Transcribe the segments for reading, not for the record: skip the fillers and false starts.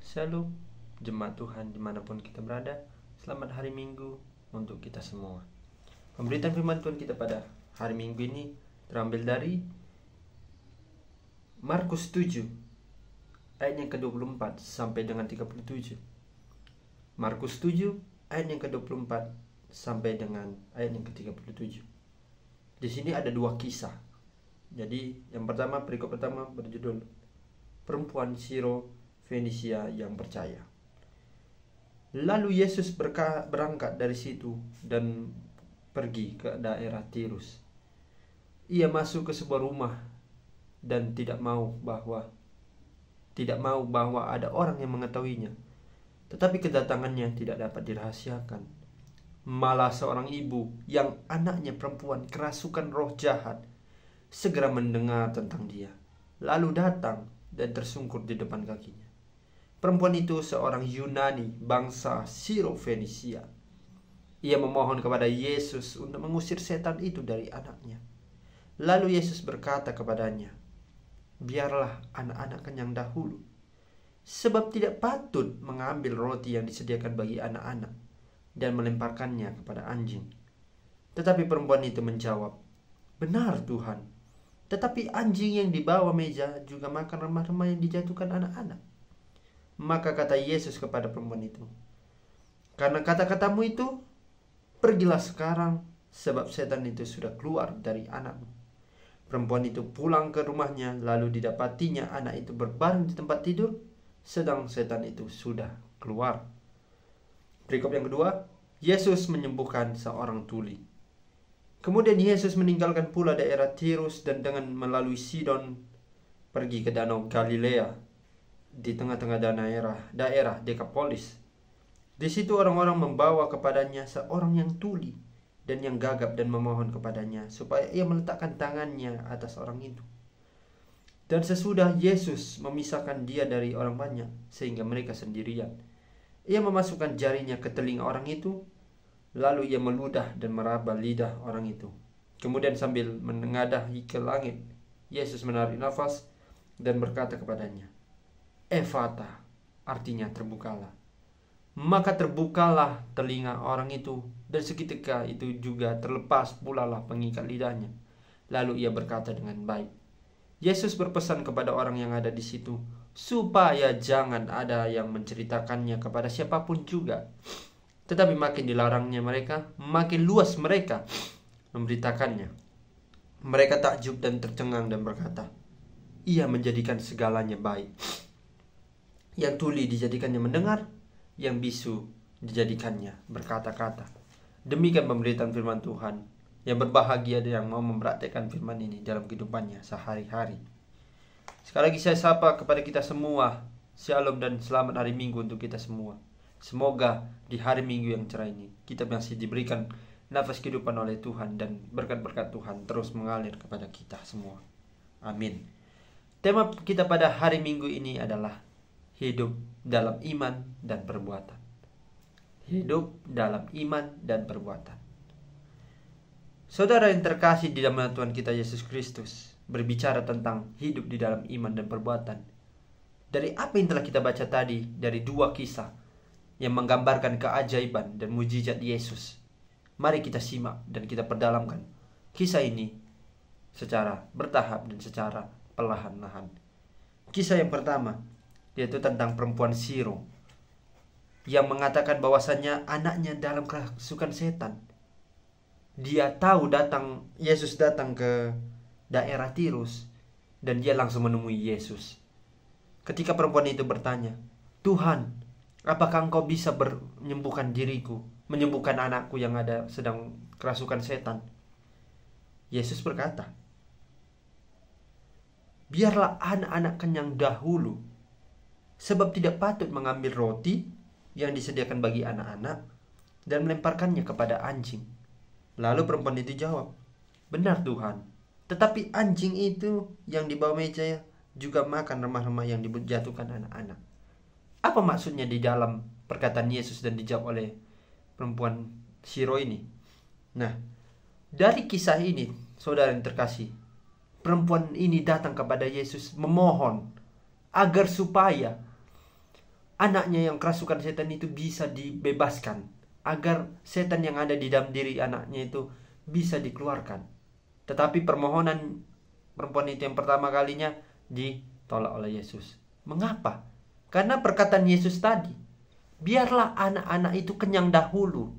Shalom, jemaat Tuhan dimanapun kita berada. Selamat hari Minggu untuk kita semua. Pemberitaan firman Tuhan kita pada hari Minggu ini terambil dari Markus 7 ayat yang ke-24 sampai dengan 37. Markus 7 ayat yang ke-24 sampai dengan ayat yang ke-37. Di sini ada dua kisah. Jadi yang pertama, perikop pertama berjudul Perempuan Siro Fenisia yang percaya. Lalu Yesus berangkat dari situ dan pergi ke daerah Tirus. Ia masuk ke sebuah rumah dan tidak mau bahwa ada orang yang mengetahuinya. Tetapi kedatangannya tidak dapat dirahasiakan. Malah seorang ibu yang anaknya perempuan kerasukan roh jahat segera mendengar tentang dia, lalu datang dan tersungkur di depan kakinya. Perempuan itu seorang Yunani bangsa Siro-Fenisia. Ia memohon kepada Yesus untuk mengusir setan itu dari anaknya. Lalu Yesus berkata kepadanya, "Biarlah anak-anak kenyang dahulu, sebab tidak patut mengambil roti yang disediakan bagi anak-anak dan melemparkannya kepada anjing." Tetapi perempuan itu menjawab, "Benar Tuhan, tetapi anjing yang di bawah meja juga makan remah-remah yang dijatuhkan anak-anak." Maka kata Yesus kepada perempuan itu, "Karena kata-katamu itu, pergilah sekarang, sebab setan itu sudah keluar dari anakmu." Perempuan itu pulang ke rumahnya, lalu didapatinya anak itu berbaring di tempat tidur, sedang setan itu sudah keluar. Perikop yang kedua, Yesus menyembuhkan seorang tuli. Kemudian Yesus meninggalkan pula daerah Tirus dan dengan melalui Sidon pergi ke danau Galilea di tengah-tengah daerah Dekapolis. Di situ orang-orang membawa kepadanya seorang yang tuli dan yang gagap dan memohon kepadanya supaya ia meletakkan tangannya atas orang itu. Dan sesudah Yesus memisahkan dia dari orang banyak sehingga mereka sendirian, ia memasukkan jarinya ke telinga orang itu, lalu ia meludah dan meraba lidah orang itu. Kemudian sambil menengadah ke langit, Yesus menarik nafas dan berkata kepadanya, "Efata," artinya terbukalah. Maka terbukalah telinga orang itu, dan seketika itu juga terlepas pulalah pengikat lidahnya. Lalu ia berkata dengan baik. Yesus berpesan kepada orang yang ada di situ supaya jangan ada yang menceritakannya kepada siapapun juga. Tetapi makin dilarangnya mereka, makin luas mereka memberitakannya. Mereka takjub dan tercengang dan berkata, "Ia menjadikan segalanya baik. Yang tuli dijadikannya mendengar, yang bisu dijadikannya berkata-kata." Demikian pemberitaan firman Tuhan. Yang berbahagia dia yang mau mempraktekkan firman ini dalam kehidupannya sehari-hari. Sekali lagi saya sapa kepada kita semua, Shalom dan selamat hari Minggu untuk kita semua. Semoga di hari Minggu yang cerah ini kita masih diberikan nafas kehidupan oleh Tuhan dan berkat-berkat Tuhan terus mengalir kepada kita semua. Amin. Tema kita pada hari Minggu ini adalah hidup dalam iman dan perbuatan. Hidup dalam iman dan perbuatan. Saudara yang terkasih di dalam Tuhan kita Yesus Kristus, berbicara tentang hidup di dalam iman dan perbuatan. Dari apa yang telah kita baca tadi, dari dua kisah yang menggambarkan keajaiban dan mujizat Yesus, mari kita simak dan kita perdalamkan kisah ini secara bertahap dan secara perlahan-lahan. Kisah yang pertama yaitu tentang perempuan Siro yang mengatakan bahwasannya anaknya dalam kerasukan setan. Dia tahu Yesus datang ke daerah Tirus dan dia langsung menemui Yesus. Ketika perempuan itu bertanya, "Tuhan, apakah engkau bisa menyembuhkan diriku, menyembuhkan anakku yang sedang kerasukan setan?" Yesus berkata, "Biarlah anak-anak kenyang dahulu, sebab tidak patut mengambil roti yang disediakan bagi anak-anak dan melemparkannya kepada anjing." Lalu perempuan itu jawab, "Benar Tuhan, tetapi anjing itu yang di bawah meja juga makan remah-remah yang dijatuhkan anak-anak." Apa maksudnya di dalam perkataan Yesus dan dijawab oleh perempuan Siro ini? Nah, dari kisah ini, saudara yang terkasih, perempuan ini datang kepada Yesus memohon agar supaya anaknya yang kerasukan setan itu bisa dibebaskan, agar setan yang ada di dalam diri anaknya itu bisa dikeluarkan. Tetapi permohonan perempuan itu yang pertama kalinya ditolak oleh Yesus. Mengapa? Karena perkataan Yesus tadi, biarlah anak-anak itu kenyang dahulu.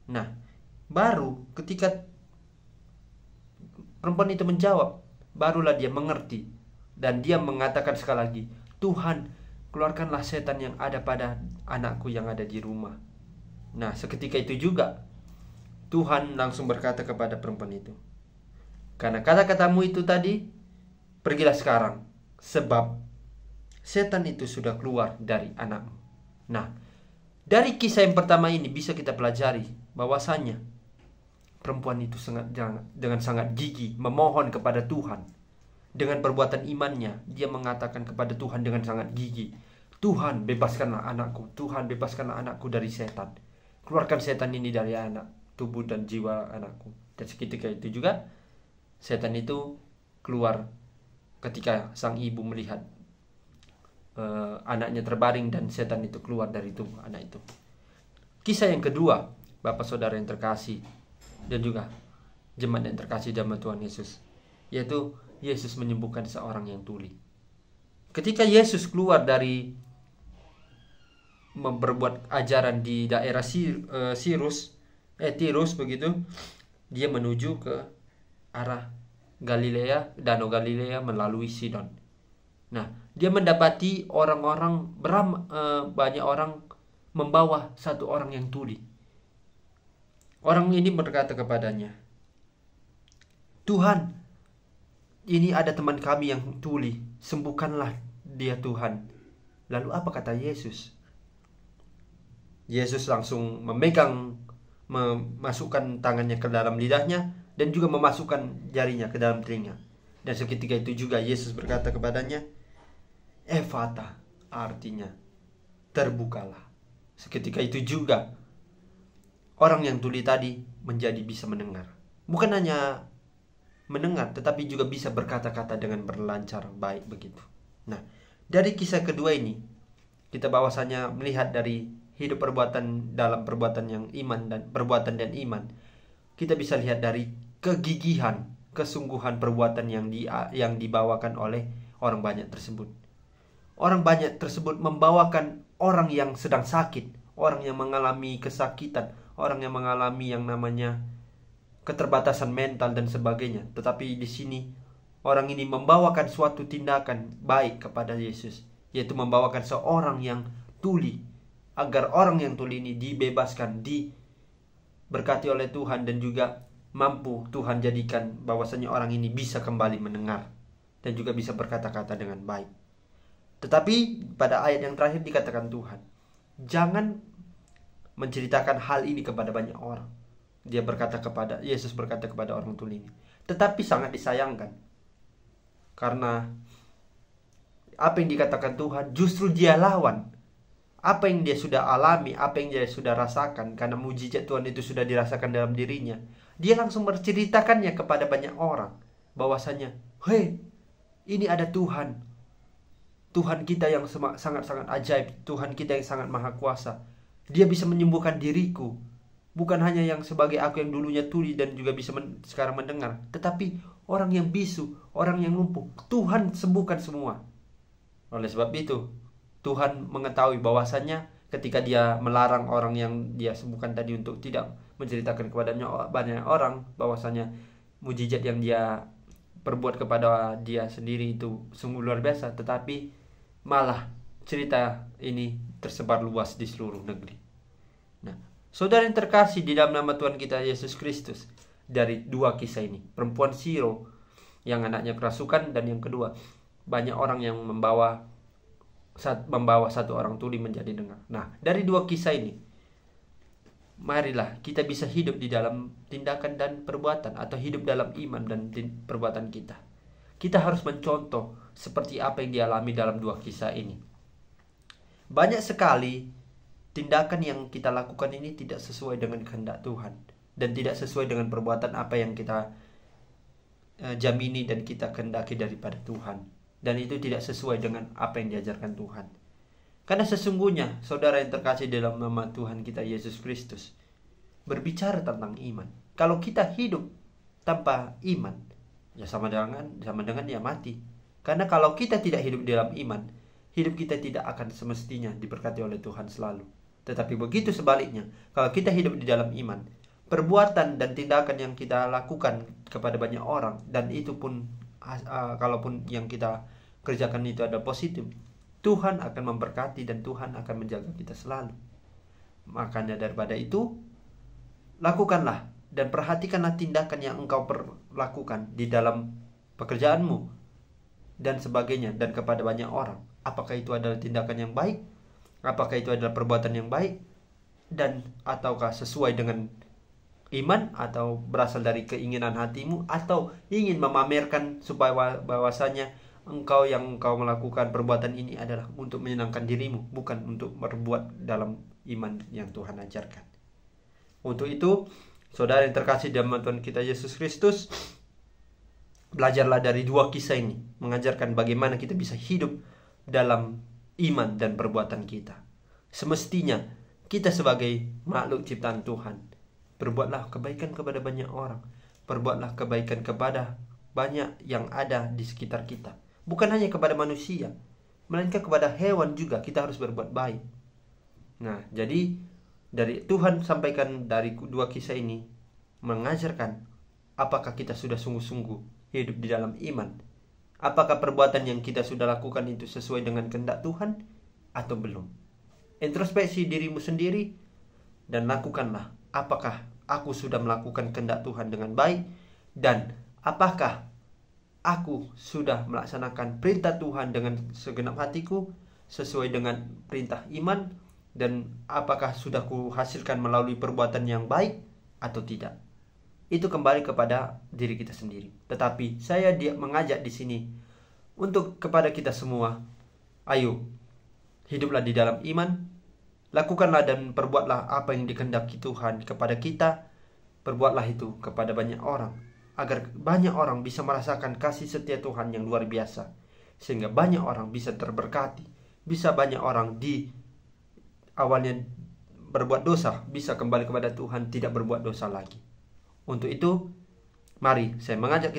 Nah, baru ketika perempuan itu menjawab, barulah dia mengerti. Dan dia mengatakan sekali lagi, Tuhan, keluarkanlah setan yang ada pada anakku yang ada di rumah. Nah, seketika itu juga Tuhan langsung berkata kepada perempuan itu, karena kata-katamu itu tadi, pergilah sekarang, sebab setan itu sudah keluar dari anakmu. Nah, dari kisah yang pertama ini bisa kita pelajari bahwasanya perempuan itu dengan sangat gigih memohon kepada Tuhan. Dengan perbuatan imannya, dia mengatakan kepada Tuhan dengan sangat gigih, Tuhan, bebaskanlah anakku. Tuhan, bebaskanlah anakku dari setan. Keluarkan setan ini dari anak, tubuh dan jiwa anakku. Dan seketika itu juga setan itu keluar ketika sang ibu melihat anaknya terbaring dan setan itu keluar dari tubuh anak itu. Kisah yang kedua, Bapak Saudara yang terkasih dan juga jemaat yang terkasih dalam Tuhan Yesus, yaitu Yesus menyembuhkan seorang yang tuli. Ketika Yesus keluar dari memperbuat ajaran di daerah Tirus begitu, dia menuju ke arah Galilea, Danau Galilea melalui Sidon. Nah, dia mendapati banyak orang membawa satu orang yang tuli. Orang ini berkata kepadanya, Tuhan, ini ada teman kami yang tuli, sembuhkanlah dia Tuhan. Lalu apa kata Yesus? Yesus langsung memasukkan tangannya ke dalam lidahnya dan juga memasukkan jarinya ke dalam telinga. Dan seketika itu juga Yesus berkata kepadanya, Ephata, artinya terbukalah. Seketika itu juga orang yang tuli tadi menjadi bisa mendengar. Bukan hanya mendengar, tetapi juga bisa berkata-kata dengan berlancar baik begitu. Nah, dari kisah kedua ini, kita bahwasanya melihat dari hidup dalam perbuatan yang iman dan perbuatan dan iman, kita bisa lihat dari kegigihan, kesungguhan perbuatan yang dibawakan oleh orang banyak tersebut. Orang banyak tersebut membawakan orang yang sedang sakit, orang yang mengalami kesakitan, orang yang mengalami yang namanya keterbatasan mental dan sebagainya. Tetapi di sini orang ini membawakan suatu tindakan baik kepada Yesus, yaitu membawakan seorang yang tuli, agar orang yang tuli ini dibebaskan, diberkati oleh Tuhan, dan juga mampu Tuhan jadikan bahwasanya orang ini bisa kembali mendengar dan juga bisa berkata-kata dengan baik. Tetapi pada ayat yang terakhir dikatakan Tuhan, jangan menceritakan hal ini kepada banyak orang. Yesus berkata kepada orang tuli ini. Tetapi sangat disayangkan, karena apa yang dikatakan Tuhan justru dia lawan apa yang dia sudah alami, apa yang dia sudah rasakan. Karena mujizat Tuhan itu sudah dirasakan dalam dirinya, dia langsung menceritakannya kepada banyak orang bahwasanya, hei, ini ada Tuhan kita yang sangat-sangat ajaib, Tuhan kita yang sangat maha kuasa. Dia bisa menyembuhkan diriku, bukan hanya yang sebagai aku yang dulunya tuli dan juga bisa sekarang mendengar, tetapi orang yang bisu, orang yang lumpuh, Tuhan sembuhkan semua. Oleh sebab itu, Tuhan mengetahui bahwasannya ketika dia melarang orang yang dia sembuhkan tadi untuk tidak menceritakan kepada banyak orang bahwasanya mujizat yang dia perbuat kepada dia sendiri itu sungguh luar biasa, tetapi malah cerita ini tersebar luas di seluruh negeri. Nah, saudara yang terkasih di dalam nama Tuhan kita Yesus Kristus, dari dua kisah ini, perempuan Siro yang anaknya kerasukan, dan yang kedua, banyak orang yang membawa satu orang tuli menjadi dengar. Nah, dari dua kisah ini, marilah kita bisa hidup di dalam tindakan dan perbuatan, atau hidup dalam iman dan perbuatan kita. Kita harus mencontoh seperti apa yang dialami dalam dua kisah ini. Banyak sekali tindakan yang kita lakukan ini tidak sesuai dengan kehendak Tuhan, dan tidak sesuai dengan perbuatan apa yang kita jamini dan kita kehendaki daripada Tuhan. Dan itu tidak sesuai dengan apa yang diajarkan Tuhan. Karena sesungguhnya, saudara yang terkasih dalam nama Tuhan kita Yesus Kristus, berbicara tentang iman. Kalau kita hidup tanpa iman, ya sama dengan ya mati. Karena kalau kita tidak hidup dalam iman, hidup kita tidak akan semestinya diberkati oleh Tuhan selalu. Tetapi begitu sebaliknya, kalau kita hidup di dalam iman, perbuatan dan tindakan yang kita lakukan kepada banyak orang, dan itu pun kalaupun yang kita kerjakan itu adalah positif, Tuhan akan memberkati dan Tuhan akan menjaga kita selalu. Makanya daripada itu, lakukanlah dan perhatikanlah tindakan yang engkau lakukan di dalam pekerjaanmu dan sebagainya, dan kepada banyak orang. Apakah itu adalah tindakan yang baik? Apakah itu adalah perbuatan yang baik? Dan ataukah sesuai dengan iman, atau berasal dari keinginan hatimu, atau ingin memamerkan supaya bahwasanya engkau melakukan perbuatan ini adalah untuk menyenangkan dirimu, bukan untuk berbuat dalam iman yang Tuhan ajarkan. Untuk itu, saudara yang terkasih dalam Tuhan kita Yesus Kristus, belajarlah dari dua kisah ini, mengajarkan bagaimana kita bisa hidup dalam iman dan perbuatan kita. Semestinya kita sebagai makhluk ciptaan Tuhan, berbuatlah kebaikan kepada banyak orang, berbuatlah kebaikan kepada banyak yang ada di sekitar kita. Bukan hanya kepada manusia, melainkan kepada hewan juga kita harus berbuat baik. Nah, jadi dari Tuhan sampaikan dari dua kisah ini mengajarkan apakah kita sudah sungguh-sungguh hidup di dalam iman. Apakah perbuatan yang kita sudah lakukan itu sesuai dengan kehendak Tuhan atau belum? Introspeksi dirimu sendiri dan lakukanlah, apakah aku sudah melakukan kehendak Tuhan dengan baik, dan apakah aku sudah melaksanakan perintah Tuhan dengan segenap hatiku sesuai dengan perintah iman, dan apakah sudah kuhasilkan melalui perbuatan yang baik atau tidak. Itu kembali kepada diri kita sendiri. Tetapi saya mengajak di sini untuk kepada kita semua, ayo hiduplah di dalam iman, lakukanlah dan perbuatlah apa yang dikehendaki Tuhan kepada kita. Perbuatlah itu kepada banyak orang, agar banyak orang bisa merasakan kasih setia Tuhan yang luar biasa, sehingga banyak orang bisa terberkati, bisa banyak orang di awalnya berbuat dosa bisa kembali kepada Tuhan, tidak berbuat dosa lagi. Untuk itu, mari saya mengajak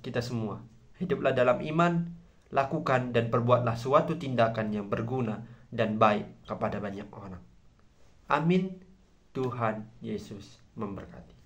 kita semua, hiduplah dalam iman, lakukan dan perbuatlah suatu tindakan yang berguna dan baik kepada banyak orang. Amin. Tuhan Yesus memberkati.